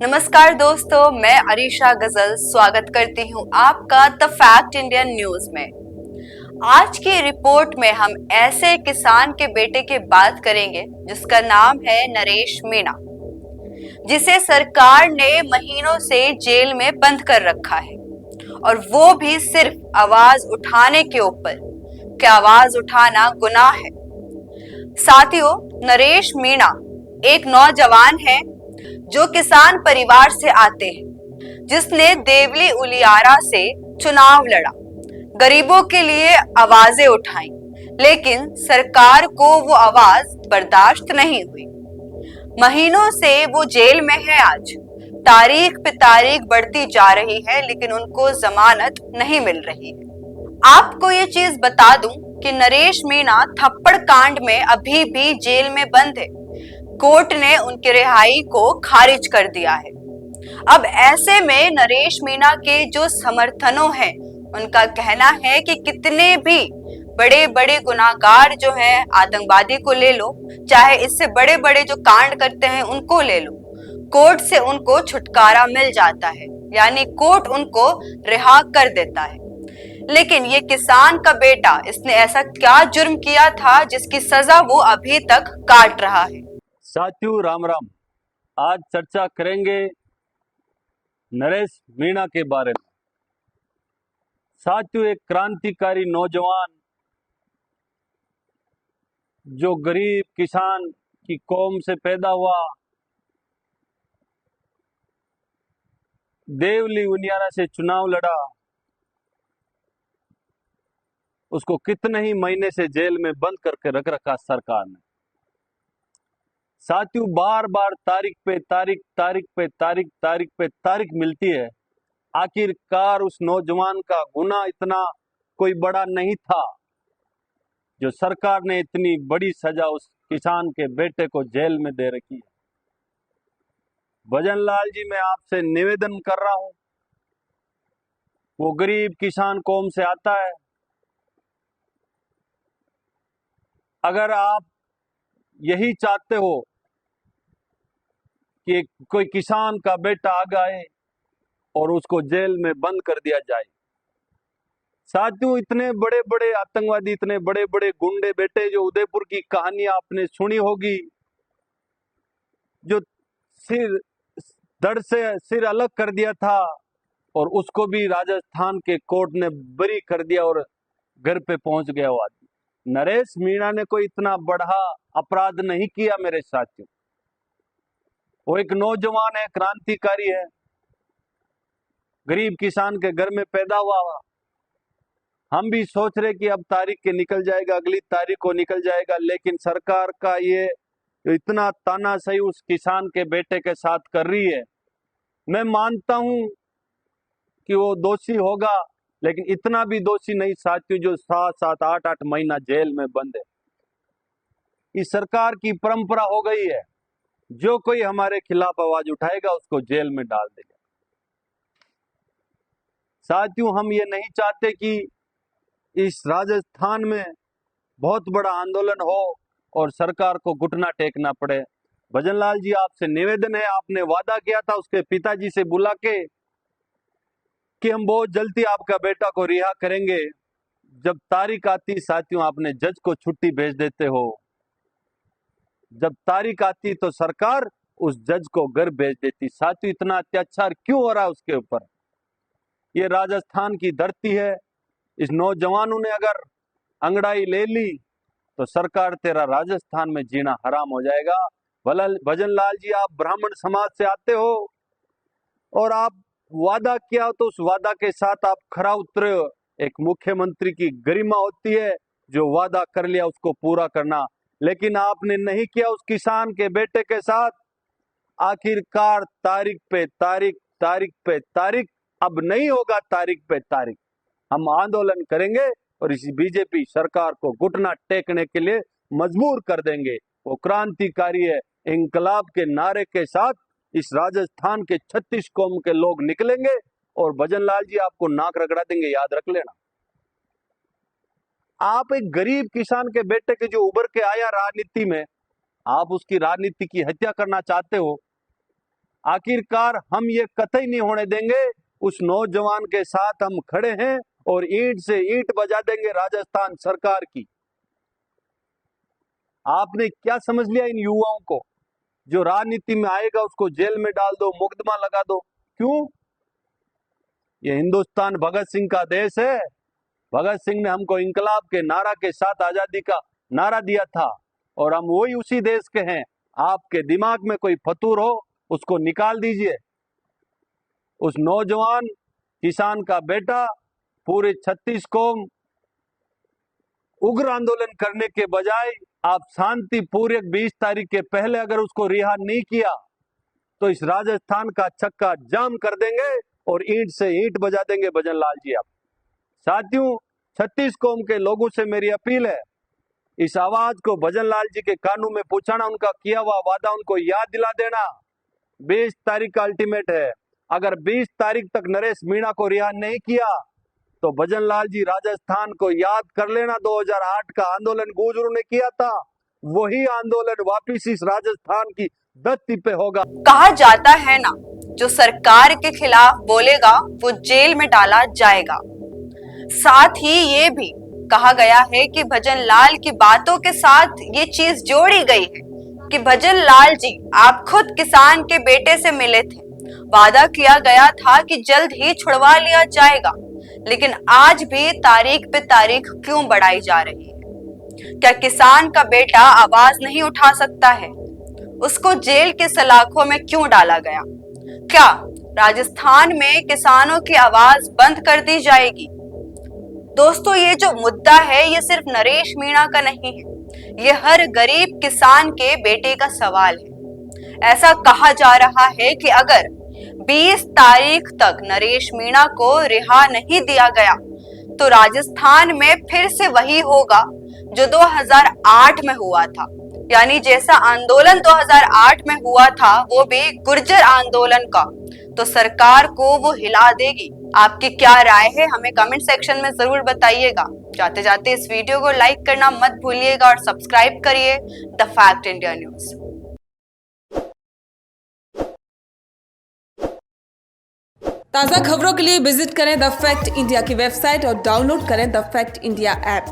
नमस्कार दोस्तों, मैं अरीशा गजल स्वागत करती हूँ आपका द फैक्ट इंडियन न्यूज में। आज की रिपोर्ट में हम ऐसे किसान के बेटे की बात करेंगे जिसका नाम है नरेश मीणा, जिसे सरकार ने महीनों से जेल में बंद कर रखा है, और वो भी सिर्फ आवाज उठाने के ऊपर कि आवाज उठाना गुनाह है। साथियों, नरेश मीणा एक नौजवान है जो किसान परिवार से आते हैं, जिसने देवली उलियारा से चुनाव लड़ा, गरीबों के लिए आवाजें उठाई, लेकिन सरकार को वो आवाज बर्दाश्त नहीं हुई। महीनों से वो जेल में है। आज तारीख पे तारीख बढ़ती जा रही है, लेकिन उनको जमानत नहीं मिल रही है। आपको ये चीज बता दूं कि नरेश मीणा थप्पड़ कांड में अभी भी जेल में बंद है। कोर्ट ने उनकी रिहाई को खारिज कर दिया है। अब ऐसे में नरेश मीणा के जो समर्थनों हैं, उनका कहना है कि कितने भी बड़े बड़े गुनाहगार जो हैं, आतंकवादी को ले लो, चाहे इससे बड़े बड़े जो कांड करते हैं उनको ले लो, कोर्ट से उनको छुटकारा मिल जाता है, यानी कोर्ट उनको रिहा कर देता है। लेकिन ये किसान का बेटा, इसने ऐसा क्या जुर्म किया था जिसकी सजा वो अभी तक काट रहा है? साथियों राम राम। आज चर्चा करेंगे नरेश मीणा के बारे में। साथियों, एक क्रांतिकारी नौजवान जो गरीब किसान की कौम से पैदा हुआ, देवली उनियारा से चुनाव लड़ा, उसको कितने ही महीने से जेल में बंद करके रख रखा सरकार ने। साथियों, बार बार तारीख पे तारीख, तारीख पे तारीख, तारीख पे तारीख मिलती है। आखिरकार उस नौजवान का गुनाह इतना कोई बड़ा नहीं था जो सरकार ने इतनी बड़ी सजा उस किसान के बेटे को जेल में दे रखी है। भजन लाल जी, मैं आपसे निवेदन कर रहा हूं, वो गरीब किसान कौम से आता है। अगर आप यही चाहते हो कि कोई किसान का बेटा आ गए और उसको जेल में बंद कर दिया जाए। साथियों, इतने बड़े बड़े आतंकवादी, इतने बड़े बड़े गुंडे बेटे, जो उदयपुर की कहानी आपने सुनी होगी, जो सिर धड़ से सिर अलग कर दिया था और उसको भी राजस्थान के कोर्ट ने बरी कर दिया और घर पे पहुंच गया वो आदमी। नरेश मीणा ने कोई इतना बड़ा अपराध नहीं किया मेरे साथियों। वो एक नौजवान है, क्रांतिकारी है, गरीब किसान के घर में पैदा हुआ। हम भी सोच रहे कि अब तारीख के निकल जाएगा, अगली तारीख को निकल जाएगा, लेकिन सरकार का ये इतना तानाशाही उस किसान के बेटे के साथ कर रही है। मैं मानता हूं कि वो दोषी होगा, लेकिन इतना भी दोषी नहीं साथियों जो 7-7, 8-8 महीना जेल में बंद है। इस सरकार की परंपरा हो गई है, जो कोई हमारे खिलाफ आवाज उठाएगा उसको जेल में डाल देगा। साथियों, हम ये नहीं चाहते कि इस राजस्थान में बहुत बड़ा आंदोलन हो और सरकार को घुटना टेकना पड़े। भजनलाल जी, आपसे निवेदन है, आपने वादा किया था उसके पिताजी से बुला के कि हम बहुत जल्दी आपका बेटा को रिहा करेंगे। जब तारीख आती साथियों, आपने जज को छुट्टी भेज देते हो। जब तारीख आती तो सरकार उस जज को घर भेज देती। साथियों, इतना अत्याचार क्यों हो रहा है उसके ऊपर? ये राजस्थान की धरती है। इस नौजवानों ने अगर अंगड़ाई ले ली तो सरकार तेरा राजस्थान में जीना हराम हो जाएगा। भजन लाल जी, आप ब्राह्मण समाज से आते हो और आप वादा किया तो उस वादा के साथ आप खरा उतरे हो। एक मुख्यमंत्री की गरिमा होती है, जो वादा कर लिया उसको पूरा करना, लेकिन आपने नहीं किया उस किसान के बेटे के साथ। आखिरकार तारीख पे तारीख, तारीख पे तारीख, अब नहीं होगा तारीख पे तारीख। हम आंदोलन करेंगे और इसी बीजेपी सरकार को घुटना टेकने के लिए मजबूर कर देंगे। वो क्रांतिकारी है। इंकलाब के नारे के साथ इस राजस्थान के 36 कौम के लोग निकलेंगे और भजन लाल जी आपको नाक रगड़ा देंगे, याद रख लेना। आप एक गरीब किसान के बेटे के जो उभर के आया राजनीति में, आप उसकी राजनीति की हत्या करना चाहते हो। आखिरकार हम ये कतई नहीं होने देंगे। उस नौजवान के साथ हम खड़े हैं और ईंट से ईंट बजा देंगे राजस्थान सरकार की। आपने क्या समझ लिया इन युवाओं को? जो राजनीति में आएगा उसको जेल में डाल दो, मुकदमा लगा दो। क्यों? ये हिंदुस्तान भगत सिंह का देश है। भगत सिंह ने हमको इंकलाब के नारा के साथ आजादी का नारा दिया था और हम वही उसी देश के हैं। आपके दिमाग में कोई फतूर हो उसको निकाल दीजिए। उस नौजवान किसान का बेटा पूरे 36 कौम उग्र आंदोलन करने के बजाय आप शांतिपूर्वक 20 तारीख के पहले अगर उसको रिहा नहीं किया तो इस राजस्थान का चक्का जाम कर देंगे और ईंट से ईंट बजा देंगे। भजन लाल जी, आप साथियों, 36 कौम के लोगों से मेरी अपील है, इस आवाज को भजन लाल जी के कानों में पहुंचाना, उनका किया हुआ वादा उनको याद दिला देना। 20 तारीख का अल्टीमेट है। अगर 20 तारीख तक नरेश मीणा को रिहा नहीं किया तो भजन लाल जी राजस्थान को याद कर लेना। 2008 का आंदोलन गुर्जरों ने किया था, वही आंदोलन वापिस इस राजस्थान की धरती पे होगा। कहा जाता है ना, जो सरकार के खिलाफ बोलेगा वो जेल में डाला जाएगा। साथ ही ये भी कहा गया है कि भजन लाल की बातों के साथ ये चीज जोड़ी गई है कि भजन लाल जी आप खुद किसान के बेटे से मिले थे, वादा किया गया था कि जल्द ही छुड़वा लिया जाएगा, लेकिन आज भी तारीख पे तारीख क्यों बढ़ाई जा रही है? क्या किसान का बेटा आवाज नहीं उठा सकता है? उसको जेल के सलाखों में क्यों डाला गया? क्या राजस्थान में किसानों की आवाज बंद कर दी जाएगी? दोस्तों, ये जो मुद्दा है ये सिर्फ नरेश मीणा का नहीं है, ये हर गरीब किसान के बेटे का सवाल है। ऐसा कहा जा रहा है कि अगर 20 तारीख तक नरेश मीणा को रिहा नहीं दिया गया तो राजस्थान में फिर से वही होगा जो 2008 में हुआ था। यानी जैसा आंदोलन 2008 में हुआ था वो भी गुर्जर आंदोलन का, तो सरकार को वो हिला देगी। आपकी क्या राय है हमें कमेंट सेक्शन में जरूर बताइएगा। जाते जाते इस वीडियो को लाइक करना मत भूलिएगा और सब्सक्राइब करिए द फैक्ट इंडिया न्यूज। ताज़ा खबरों के लिए विजिट करें द फैक्ट इंडिया की वेबसाइट और डाउनलोड करें द फैक्ट इंडिया ऐप।